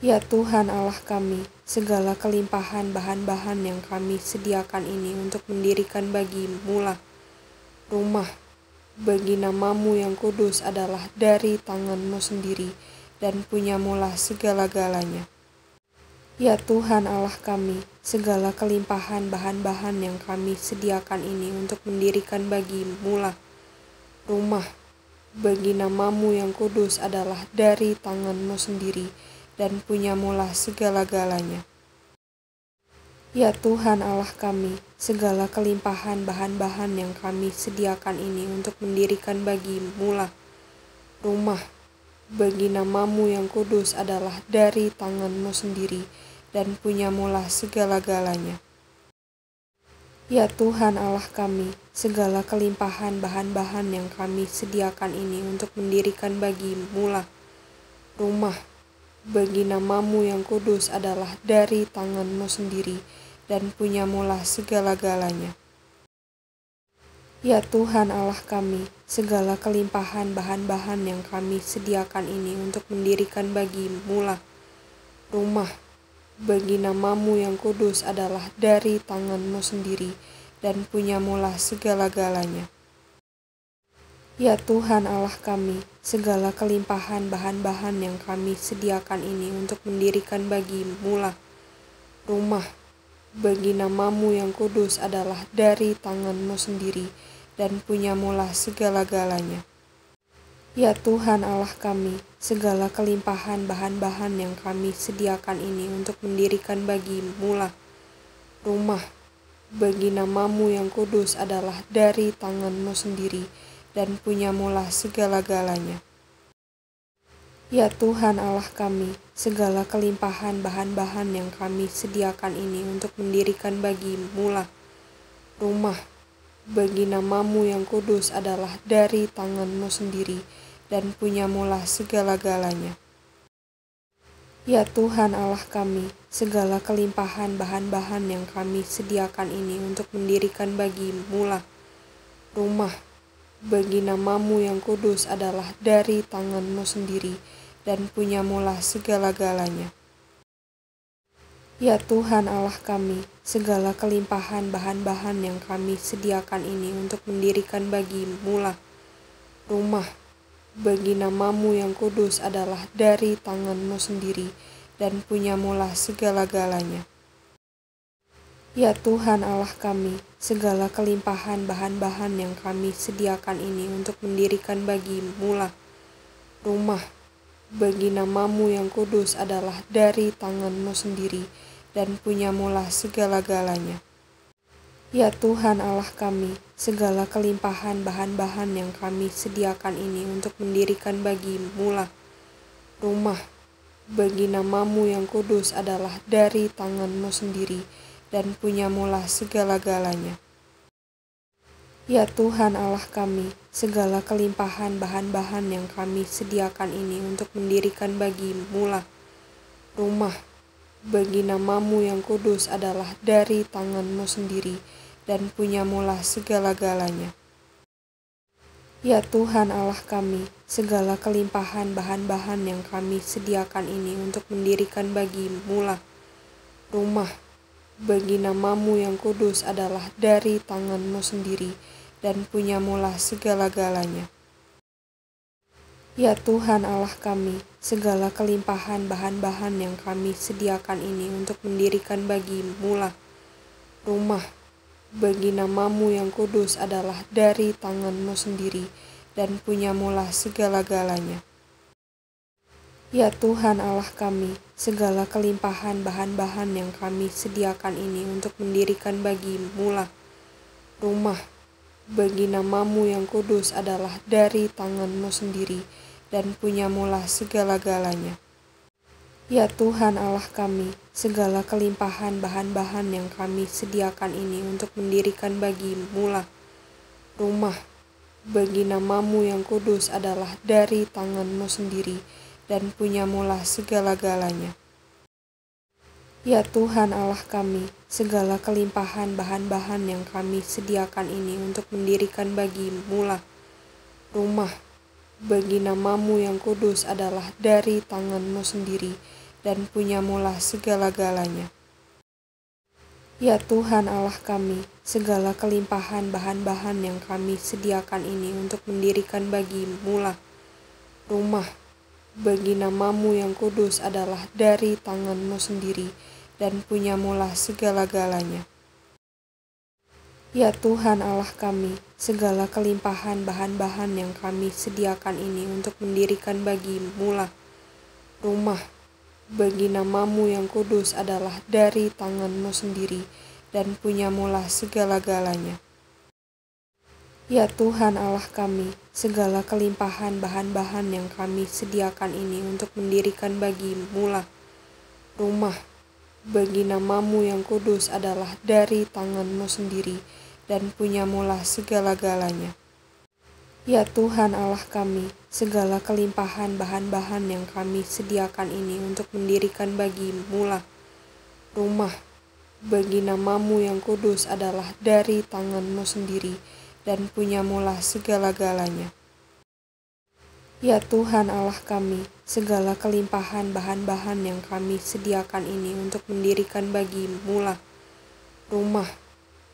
Ya Tuhan Allah kami, segala kelimpahan bahan-bahan yang kami sediakan ini untuk mendirikan bagi-Mu lah rumah bagi nama-Mu yang kudus adalah dari tangan-Mu sendiri dan punya-Mu lah segala-galanya. Ya Tuhan Allah kami, segala kelimpahan bahan-bahan yang kami sediakan ini untuk mendirikan bagi-Mu lah rumah bagi nama-Mu yang kudus adalah dari tangan-Mu sendiri dan punya-Mu lah segala-galanya. Ya Tuhan Allah kami, segala kelimpahan bahan-bahan yang kami sediakan ini untuk mendirikan bagi-Mu lah rumah bagi nama-Mu yang kudus adalah dari tangan-Mu sendiri dan punya-Mu lah segala-galanya. Ya Tuhan Allah kami, segala kelimpahan bahan-bahan yang kami sediakan ini untuk mendirikan bagi-Mu lah rumah bagi nama-Mu yang kudus adalah dari tangan-Mu sendiri dan punya-Mu lah segala-galanya. Ya Tuhan Allah kami, segala kelimpahan bahan-bahan yang kami sediakan ini untuk mendirikan bagi-Mu lah rumah bagi nama-Mu yang kudus adalah dari tangan-Mu sendiri dan punya-Mu lah segala-galanya. Ya Tuhan Allah kami, segala kelimpahan bahan-bahan yang kami sediakan ini untuk mendirikan bagi-Mu lah rumah bagi nama-Mu yang kudus adalah dari tangan-Mu sendiri dan punya-Mu lah segala-galanya. Ya Tuhan Allah kami, segala kelimpahan bahan-bahan yang kami sediakan ini untuk mendirikan bagi-Mu lah rumah bagi nama-Mu yang kudus adalah dari tangan-Mu sendiri dan punya-Mu lah segala-galanya. Ya Tuhan Allah kami, segala kelimpahan bahan-bahan yang kami sediakan ini untuk mendirikan bagi-Mu lah rumah bagi nama-Mu yang kudus adalah dari tangan-Mu sendiri dan punya-Mu lah segala-galanya. Ya Tuhan Allah kami, segala kelimpahan bahan-bahan yang kami sediakan ini untuk mendirikan bagi-Mu lah rumah bagi nama-Mu yang kudus adalah dari tangan-Mu sendiri dan punya-Mu lah segala-galanya. Ya Tuhan Allah kami, segala kelimpahan bahan-bahan yang kami sediakan ini untuk mendirikan bagi-Mu lah rumah bagi nama-Mu yang kudus adalah dari tangan-Mu sendiri dan punya-Mu lah segala-galanya. Ya Tuhan Allah kami, segala kelimpahan bahan-bahan yang kami sediakan ini untuk mendirikan bagi-Mu lah rumah bagi nama-Mu yang kudus adalah dari tangan-Mu sendiri dan punya-Mu lah segala-galanya. Ya Tuhan Allah kami, segala kelimpahan bahan-bahan yang kami sediakan ini untuk mendirikan bagi-Mu lah rumah bagi nama-Mu yang kudus adalah dari tangan-Mu sendiri dan punya-Mu lah segala-galanya. Ya Tuhan Allah kami, segala kelimpahan bahan-bahan yang kami sediakan ini untuk mendirikan bagi-Mu lah rumah bagi nama-Mu yang kudus adalah dari tangan-Mu sendiri dan punya-Mu lah segala-galanya. Ya Tuhan Allah kami, segala kelimpahan bahan-bahan yang kami sediakan ini untuk mendirikan bagi-Mu lah rumah bagi nama-Mu yang kudus adalah dari tangan-Mu sendiri dan punya-Mu lah segala-galanya. Ya Tuhan Allah kami, segala kelimpahan bahan-bahan yang kami sediakan ini untuk mendirikan bagi-Mu lah rumah bagi nama-Mu yang kudus adalah dari tangan-Mu sendiri dan punya-Mu lah segala-galanya. Ya Tuhan Allah kami, segala kelimpahan bahan-bahan yang kami sediakan ini untuk mendirikan bagi-Mu lah rumah bagi nama-Mu yang kudus adalah dari tangan-Mu sendiri dan punya-Mu lah segala-galanya. Ya Tuhan Allah kami, segala kelimpahan bahan-bahan yang kami sediakan ini untuk mendirikan bagi-Mu lah rumah bagi nama-Mu yang kudus adalah dari tangan-Mu sendiri dan punya-Mu lah segala-galanya. Ya Tuhan Allah kami, segala kelimpahan bahan-bahan yang kami sediakan ini untuk mendirikan bagi-Mu lah rumah bagi nama-Mu yang kudus adalah dari tangan-Mu sendiri dan punyamulah segala-galanya. Ya Tuhan Allah kami, segala kelimpahan bahan-bahan yang kami sediakan ini untuk mendirikan bagimu-lah rumah bagi namamu yang kudus adalah dari tanganmu sendiri dan punyamulah segala-galanya. Ya Tuhan Allah kami, segala kelimpahan bahan-bahan yang kami sediakan ini untuk mendirikan bagimu-lah rumah bagi namamu yang kudus adalah dari tanganmu sendiri dan punyamulah segala-galanya. Ya Tuhan Allah kami, segala kelimpahan bahan-bahan yang kami sediakan ini untuk mendirikan bagimu-lah rumah bagi namamu yang kudus adalah dari tanganmu sendiri dan punyamulah segala-galanya. Ya Tuhan Allah kami, segala kelimpahan bahan-bahan yang kami sediakan ini untuk mendirikan bagimu-lah rumah bagi namamu yang kudus adalah dari tanganmu sendiri dan punyamulah segala-galanya. Ya Tuhan Allah kami, segala kelimpahan bahan-bahan yang kami sediakan ini untuk mendirikan bagimu-lah rumah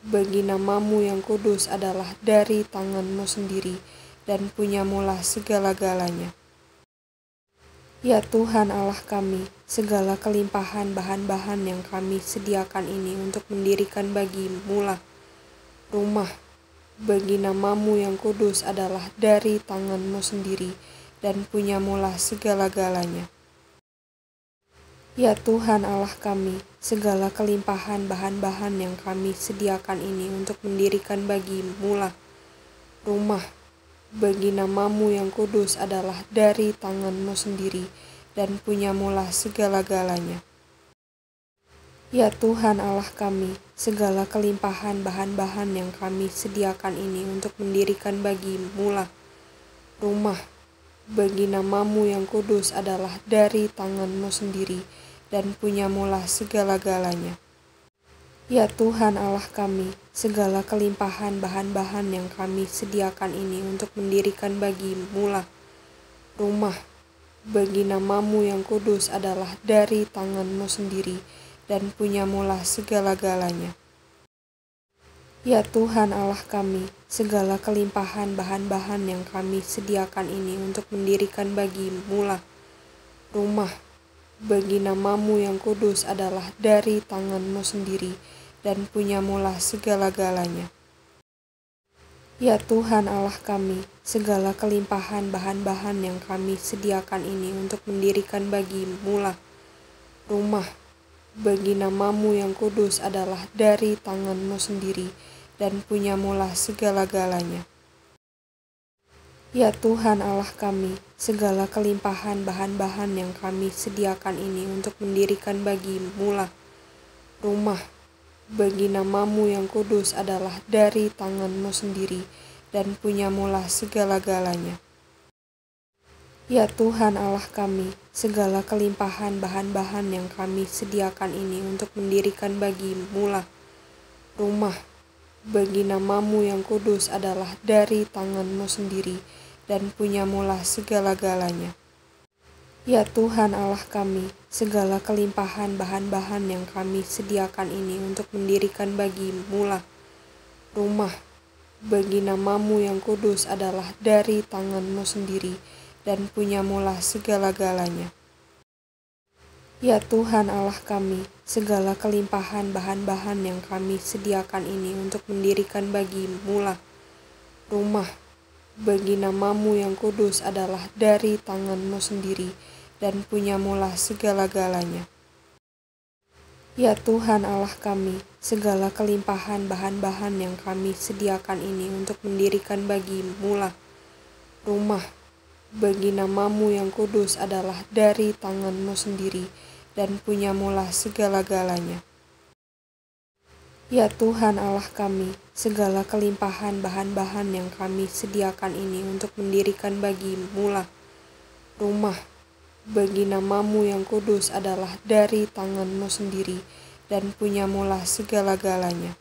bagi namamu yang kudus adalah dari tanganmu sendiri dan punyamulah segala-galanya. Ya Tuhan Allah kami, segala kelimpahan bahan-bahan yang kami sediakan ini untuk mendirikan bagimu-lah rumah bagi namamu yang kudus adalah dari tanganmu sendiri dan punyamulah segala-galanya. Ya Tuhan Allah kami, segala kelimpahan bahan-bahan yang kami sediakan ini untuk mendirikan bagimu-lah rumah bagi namamu yang kudus adalah dari tanganmu sendiri dan punyamulah segala-galanya. Ya Tuhan Allah kami, segala kelimpahan bahan-bahan yang kami sediakan ini untuk mendirikan bagimu-lah rumah bagi namamu yang kudus adalah dari tanganmu sendiri dan punyamulah segala-galanya. Ya Tuhan Allah kami, segala kelimpahan bahan-bahan yang kami sediakan ini untuk mendirikan bagimu-lah rumah bagi namamu yang kudus adalah dari tanganmu sendiri dan punyamulah segala-galanya. Ya Tuhan Allah kami, segala kelimpahan bahan-bahan yang kami sediakan ini untuk mendirikan bagimu-lah rumah bagi namamu yang kudus adalah dari tanganmu sendiri dan punyamulah segala-galanya. Ya Tuhan Allah kami, segala kelimpahan bahan-bahan yang kami sediakan ini untuk mendirikan bagimu-lah rumah bagi namamu yang kudus adalah dari tanganmu sendiri dan punyamulah segala-galanya. Ya Tuhan Allah kami, segala kelimpahan bahan-bahan yang kami sediakan ini untuk mendirikan bagimu-lah rumah bagi namamu yang kudus adalah dari tanganmu sendiri dan punyamulah segala-galanya. Ya Tuhan Allah kami, segala kelimpahan bahan-bahan yang kami sediakan ini untuk mendirikan bagimu-lah rumah bagi namamu yang kudus adalah dari tanganmu sendiri dan punyamulah segala-galanya. Ya Tuhan Allah kami, segala kelimpahan bahan-bahan yang kami sediakan ini untuk mendirikan bagimu-lah rumah bagi namamu yang kudus adalah dari tanganmu sendiri dan punyamulah segala-galanya. Ya Tuhan Allah kami, segala kelimpahan bahan-bahan yang kami sediakan ini untuk mendirikan bagimu-lah rumah bagi namamu yang kudus adalah dari tanganmu sendiri dan punyamulah segala-galanya. Ya Tuhan Allah kami, segala kelimpahan bahan-bahan yang kami sediakan ini untuk mendirikan bagimu-lah rumah bagi namamu yang kudus adalah dari tanganmu sendiri dan punyamulah segala-galanya. Ya Tuhan Allah kami, segala kelimpahan bahan-bahan yang kami sediakan ini untuk mendirikan bagimu-lah rumah bagi namamu yang kudus adalah dari tanganmu sendiri dan punyamulah segala-galanya.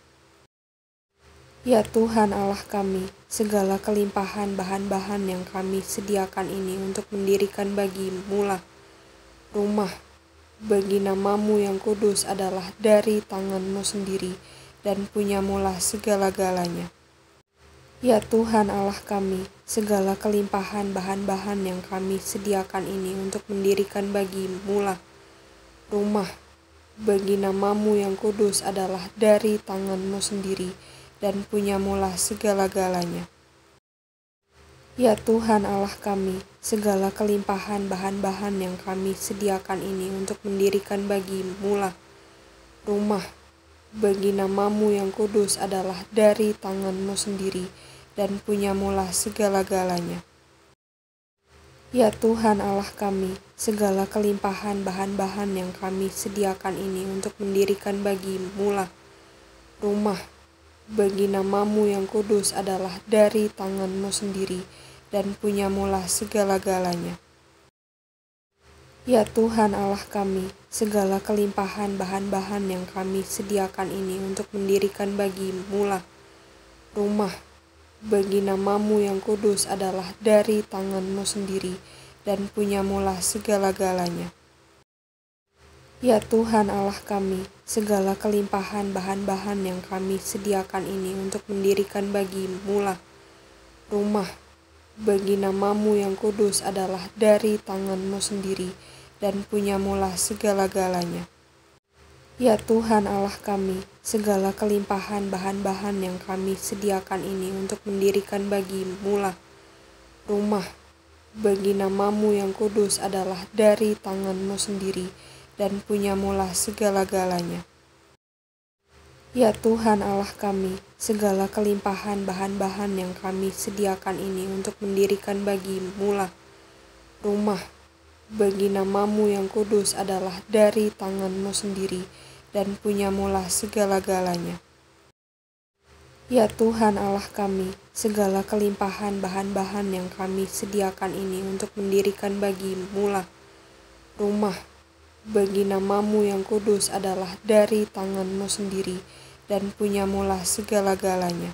Ya Tuhan Allah kami, segala kelimpahan bahan-bahan yang kami sediakan ini untuk mendirikan bagimu-lah rumah bagi namamu yang kudus adalah dari tanganmu sendiri, dan punyamulah segala-galanya. Ya Tuhan Allah kami, segala kelimpahan bahan-bahan yang kami sediakan ini untuk mendirikan bagimu-lah rumah bagi namamu yang kudus adalah dari tanganmu sendiri, dan punyamulah segala-galanya. Ya Tuhan Allah kami, segala kelimpahan bahan-bahan yang kami sediakan ini untuk mendirikan bagimu-lah rumah bagi namamu yang kudus adalah dari tanganmu sendiri, dan punyamulah segala-galanya. Ya Tuhan Allah kami, segala kelimpahan bahan-bahan yang kami sediakan ini untuk mendirikan bagimu-lah rumah bagi namamu yang kudus adalah dari tanganmu sendiri, dan punyamulah segala-galanya. Ya Tuhan Allah kami, segala kelimpahan bahan-bahan yang kami sediakan ini untuk mendirikan bagimu-lah rumah bagi namamu yang kudus adalah dari tanganmu sendiri, dan punyamulah segala-galanya. Ya Tuhan Allah kami, segala kelimpahan bahan-bahan yang kami sediakan ini untuk mendirikan bagimu-lah rumah bagi namamu yang kudus adalah dari tanganmu sendiri, dan punyamulah segala-galanya. Ya Tuhan Allah kami, segala kelimpahan bahan-bahan yang kami sediakan ini untuk mendirikan bagimu-lah rumah bagi namamu yang kudus adalah dari tanganmu sendiri, dan punyamulah segala-galanya. Ya Tuhan Allah kami, segala kelimpahan bahan-bahan yang kami sediakan ini untuk mendirikan bagimu-lah rumah bagi namamu yang kudus adalah dari tanganmu sendiri, dan punyamulah segala-galanya. Ya Tuhan Allah kami, segala kelimpahan bahan-bahan yang kami sediakan ini untuk mendirikan bagimu-lah rumah bagi namamu yang kudus adalah dari tanganmu sendiri, dan punyamulah segala-galanya.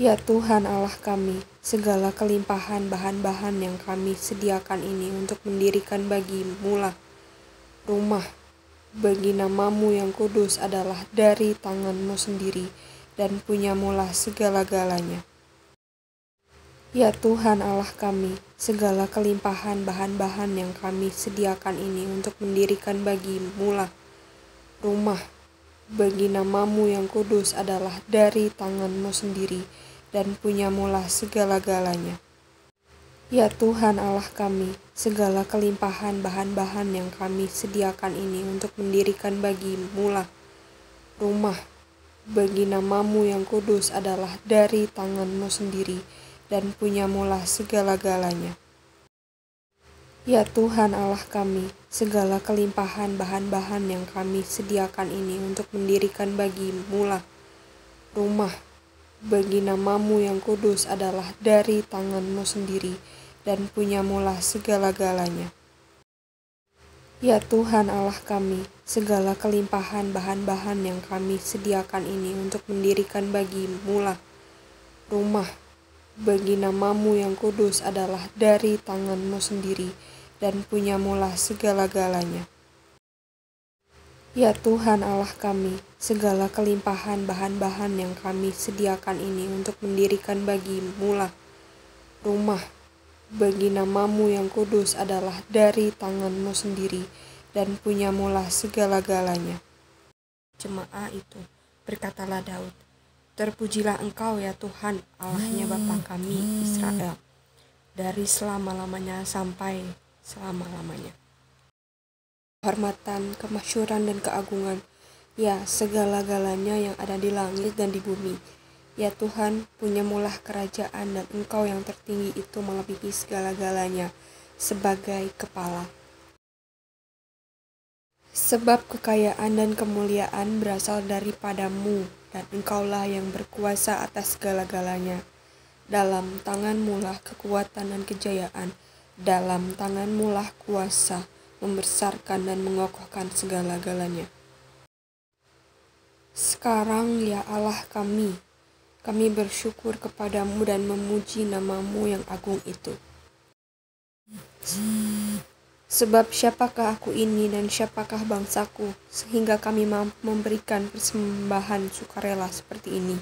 Ya Tuhan Allah kami, segala kelimpahan bahan-bahan yang kami sediakan ini untuk mendirikan bagimu-lah rumah bagi namamu yang kudus adalah dari tanganmu sendiri, dan punyamulah segala-galanya. Ya Tuhan Allah kami, segala kelimpahan bahan-bahan yang kami sediakan ini untuk mendirikan bagimu-lah rumah bagi namamu yang kudus adalah dari tanganmu sendiri, dan punyamulah segala-galanya. Ya Tuhan Allah kami, segala kelimpahan bahan-bahan yang kami sediakan ini untuk mendirikan bagimu-lah rumah bagi namamu yang kudus adalah dari tanganmu sendiri, dan punyamulah segala-galanya. Ya Tuhan Allah kami, segala kelimpahan bahan-bahan yang kami sediakan ini untuk mendirikan bagimu-lah rumah bagi namamu yang kudus adalah dari tanganmu sendiri, dan punyamulah segala-galanya. Ya Tuhan Allah kami, segala kelimpahan bahan-bahan yang kami sediakan ini untuk mendirikan bagimu-lah rumah bagi namamu yang kudus adalah dari tanganmu sendiri, dan punyamulah segala-galanya. Ya Tuhan Allah kami, segala kelimpahan bahan-bahan yang kami sediakan ini untuk mendirikan bagimu-lah rumah bagi namamu yang kudus adalah dari tanganmu sendiri, dan punyamulah segala-galanya. Jemaah itu, berkatalah Daud, terpujilah Engkau ya Tuhan, Allahnya Bapa kami Israel, dari selama-lamanya sampai selama-lamanya. Kehormatan, kemasyhuran, dan keagungan, ya segala-galanya yang ada di langit dan di bumi. Ya Tuhan, punyamulah kerajaan, dan Engkau yang tertinggi itu melebihi segala-galanya sebagai kepala. Sebab kekayaan dan kemuliaan berasal daripadamu, dan Engkaulah yang berkuasa atas segala-galanya. Dalam tanganmu-lah kekuatan dan kejayaan, dalam tanganmu-lah kuasa membesarkan dan mengokohkan segala-galanya. Sekarang ya Allah kami bersyukur kepadamu dan memuji namamu yang agung itu. Sebab siapakah aku ini dan siapakah bangsaku, sehingga kami mampu memberikan persembahan sukarela seperti ini.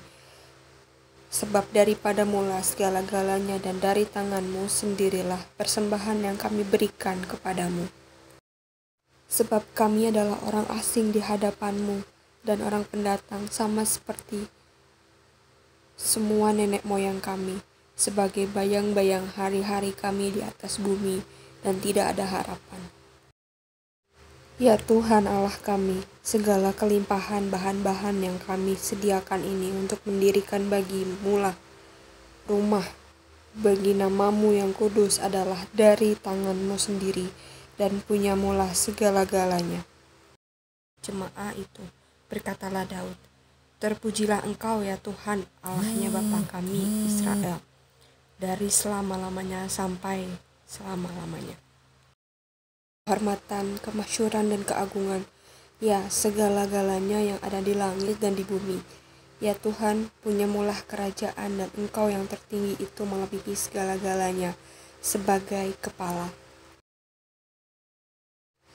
Sebab daripadamu-lah segala-galanya dan dari tanganmu sendirilah persembahan yang kami berikan kepadamu. Sebab kami adalah orang asing di hadapanmu dan orang pendatang sama seperti semua nenek moyang kami, sebagai bayang-bayang hari-hari kami di atas bumi, dan tidak ada harapan. Ya Tuhan Allah kami, segala kelimpahan bahan-bahan yang kami sediakan ini untuk mendirikan bagimu-lah rumah bagi namamu yang kudus adalah dari tanganmu sendiri, dan punyamu-lah segala-galanya. Jemaah itu, berkatalah Daud, terpujilah Engkau ya Tuhan, Allahnya Bapa kami Israel, dari selama-lamanya sampai selama-lamanya. Kehormatan, kemasyhuran, dan keagungan, ya segala-galanya yang ada di langit dan di bumi. Ya Tuhan, punyamulah kerajaan, dan Engkau yang tertinggi itu melebihi segala-galanya sebagai kepala.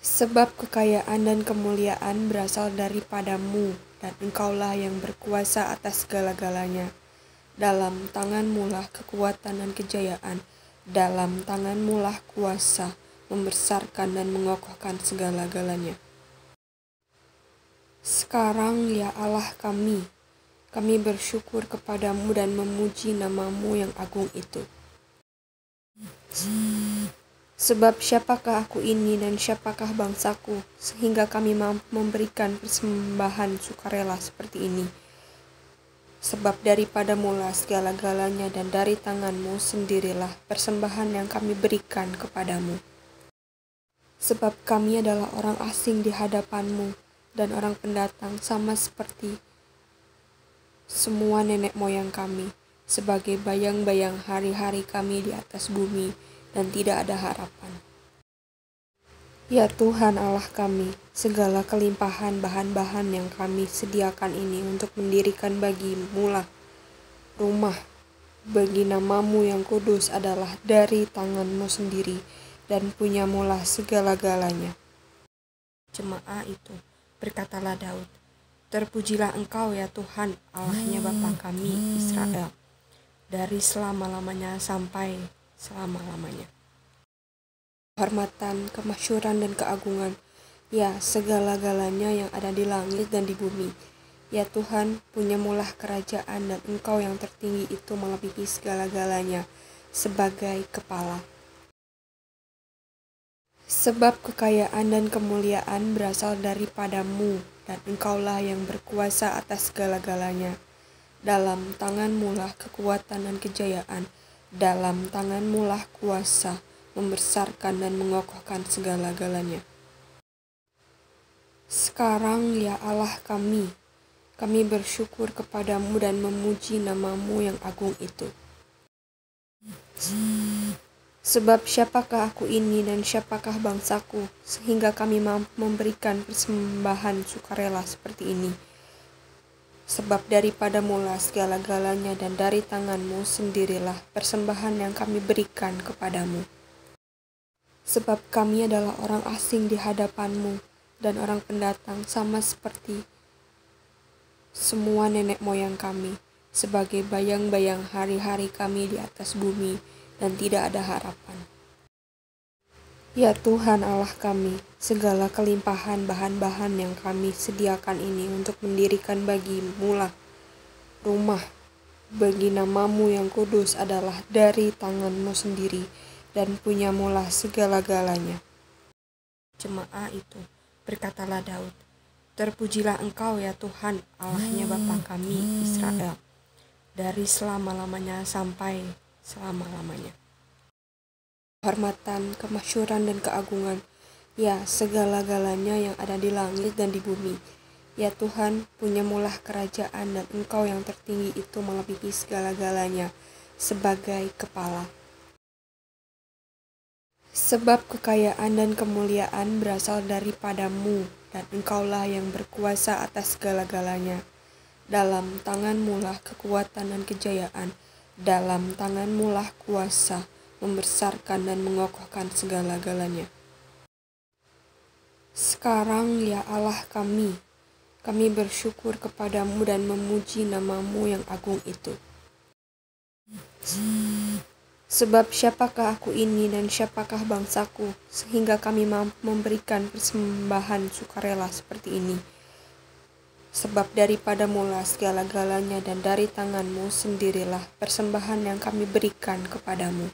Sebab kekayaan dan kemuliaan berasal daripadamu, dan Engkaulah yang berkuasa atas segala-galanya. Dalam tanganmu-lah kekuatan dan kejayaan, dalam tanganmu-lah kuasa membesarkan dan mengokohkan segala-galanya. Sekarang ya Allah kami bersyukur kepadamu dan memuji namamu yang agung itu. Sebab siapakah aku ini dan siapakah bangsaku, sehingga kami mampu memberikan persembahan sukarela seperti ini. Sebab daripadamu-lah segala-galanya dan dari tanganmu sendirilah persembahan yang kami berikan kepadamu. Sebab kami adalah orang asing di hadapanmu dan orang pendatang sama seperti semua nenek moyang kami, sebagai bayang-bayang hari-hari kami di atas bumi, dan tidak ada harapan. Ya Tuhan Allah kami, segala kelimpahan bahan-bahan yang kami sediakan ini untuk mendirikan bagimu-lah rumah bagi namamu yang kudus adalah dari tanganmu sendiri, dan punyamu-lah segala-galanya. Jemaah itu, berkatalah Daud, terpujilah Engkau ya Tuhan, Allahnya Bapa kami Israel, dari selama-lamanya sampai selama-lamanya. Kehormatan, kemasyhuran, dan keagungan, ya segala-galanya yang ada di langit dan di bumi. Ya Tuhan, punyamulah kerajaan, dan Engkau yang tertinggi itu melebihi segala-galanya sebagai kepala. Sebab kekayaan dan kemuliaan berasal daripadamu, dan Engkaulah yang berkuasa atas segala-galanya. Dalam tanganmu-lah kekuatan dan kejayaan, dalam tanganmu-lah kuasa membesarkan dan mengokohkan segala-galanya. Sekarang ya Allah kami bersyukur kepadamu dan memuji namamu yang agung itu. Sebab siapakah aku ini dan siapakah bangsaku, sehingga kami mampu memberikan persembahan sukarela seperti ini. Sebab daripadamu-lah segala-galanya dan dari tanganmu sendirilah persembahan yang kami berikan kepadamu. Sebab kami adalah orang asing di hadapanmu dan orang pendatang sama seperti semua nenek moyang kami, sebagai bayang-bayang hari-hari kami di atas bumi, dan tidak ada harapan. Ya Tuhan Allah kami, segala kelimpahan bahan-bahan yang kami sediakan ini untuk mendirikan bagimu-lah rumah bagi namamu yang kudus adalah dari tanganmu sendiri, dan punyamu-lah segala-galanya. Jemaah itu, berkatalah Daud, terpujilah Engkau ya Tuhan, Allahnya Bapa kami Israel, dari selama-lamanya sampai selama-lamanya. Kehormatan, kemasyhuran, dan keagungan, ya segala-galanya yang ada di langit dan di bumi. Ya Tuhan, punyamulah kerajaan, dan Engkau yang tertinggi itu melebihi segala-galanya sebagai kepala. Sebab kekayaan dan kemuliaan berasal daripadamu, dan Engkaulah yang berkuasa atas segala-galanya. Dalam tanganmu-lah kekuatan dan kejayaan, dalam tanganmu-lah kuasa membesarkan dan mengokohkan segala-galanya. Sekarang ya Allah kami bersyukur kepadamu dan memuji namamu yang agung itu. Sebab siapakah aku ini dan siapakah bangsaku, sehingga kami mampu memberikan persembahan sukarela seperti ini. Sebab daripadamu-lah segala-galanya dan dari tanganmu sendirilah persembahan yang kami berikan kepadamu.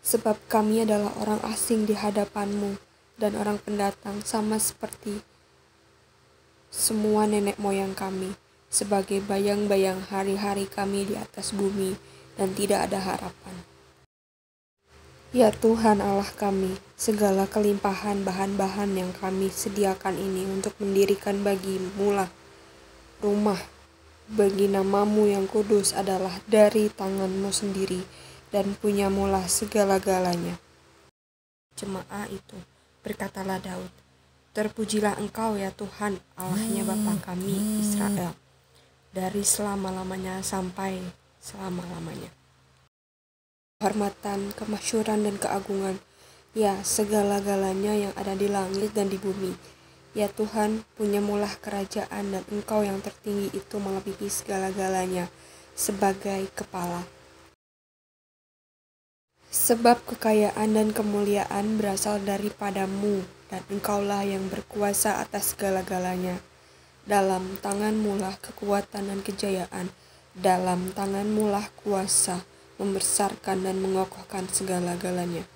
Sebab kami adalah orang asing di hadapanmu dan orang pendatang sama seperti semua nenek moyang kami, sebagai bayang-bayang hari-hari kami di atas bumi dan tidak ada harapan. Ya Tuhan Allah kami, segala kelimpahan bahan-bahan yang kami sediakan ini untuk mendirikan bagimu-lah rumah bagi namamu yang kudus adalah dari tanganmu sendiri dan punyamu-lah segala-galanya. Jemaah itu, berkatalah Daud, terpujilah Engkau ya Tuhan, Allahnya Bapa kami Israel, dari selama-lamanya sampai selama-lamanya. Kehormatan, kemasyhuran dan keagungan, ya segala-galanya yang ada di langit dan di bumi. Ya Tuhan, punyamulah kerajaan dan Engkau yang tertinggi itu melebihi segala-galanya sebagai kepala. Sebab kekayaan dan kemuliaan berasal daripadamu, dan Engkaulah yang berkuasa atas segala-galanya. Dalam tanganmu-lah kekuatan dan kejayaan, dalam tanganmu-lah kuasa membesarkan dan mengokohkan segala-galanya.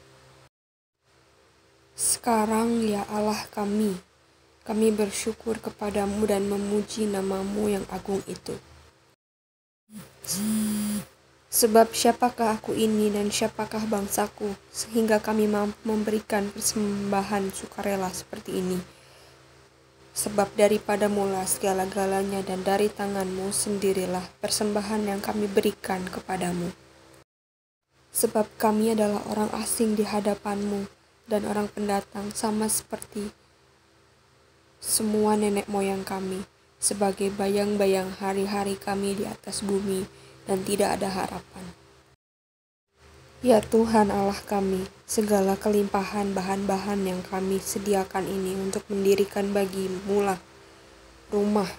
Sekarang ya Allah kami bersyukur kepadamu dan memuji namamu yang agung itu. Sebab siapakah aku ini dan siapakah bangsaku, sehingga kami mampu memberikan persembahan sukarela seperti ini. Sebab daripadamu-lah segala-galanya dan dari tanganmu sendirilah persembahan yang kami berikan kepadamu. Sebab kami adalah orang asing di hadapanmu dan orang pendatang sama seperti semua nenek moyang kami, sebagai bayang-bayang hari-hari kami di atas bumi dan tidak ada harapan. Ya Tuhan Allah kami, segala kelimpahan bahan-bahan yang kami sediakan ini untuk mendirikan bagimu-lah rumah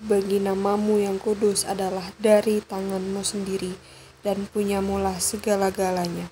bagi namamu yang kudus adalah dari tanganmu sendiri dan punyamu-lah segala-galanya.